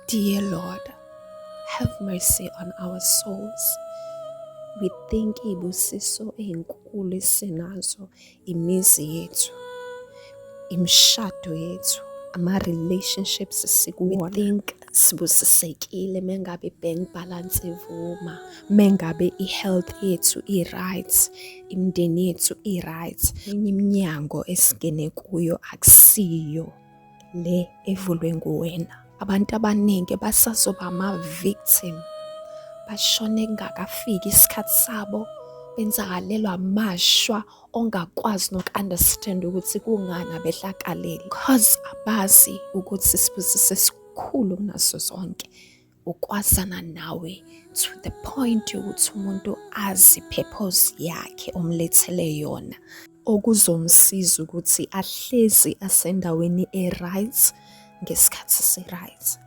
Dear Lord, have mercy on our souls. We think ibusiso enkulu esinazo imizi yethu, imishado yethu, ama-relationships sikuwona. We think sibusisekile mengabe i-bank balance ivuma, mengabe i-health yethu i-right, imindeni yethu i-right. Enye iminyango esingene kuyo akusiyo le evulwe nguwena. Abantu abaningi basazoba ama-victim, bashone kungakafiki isikhathi sabo, benzakalelwa amashwa ongakwazi noku-understand ukuthi kungani abehlakalele. Because abazi ukuthi sibusiso esikhulu kunazo zonke ukwazana nawe to the point yokuthi umuntu azi purpose yakhe omlethele yona, okuzomsiza ukuthi ahlezi asendaweni e-right ngesikhathi esi-right.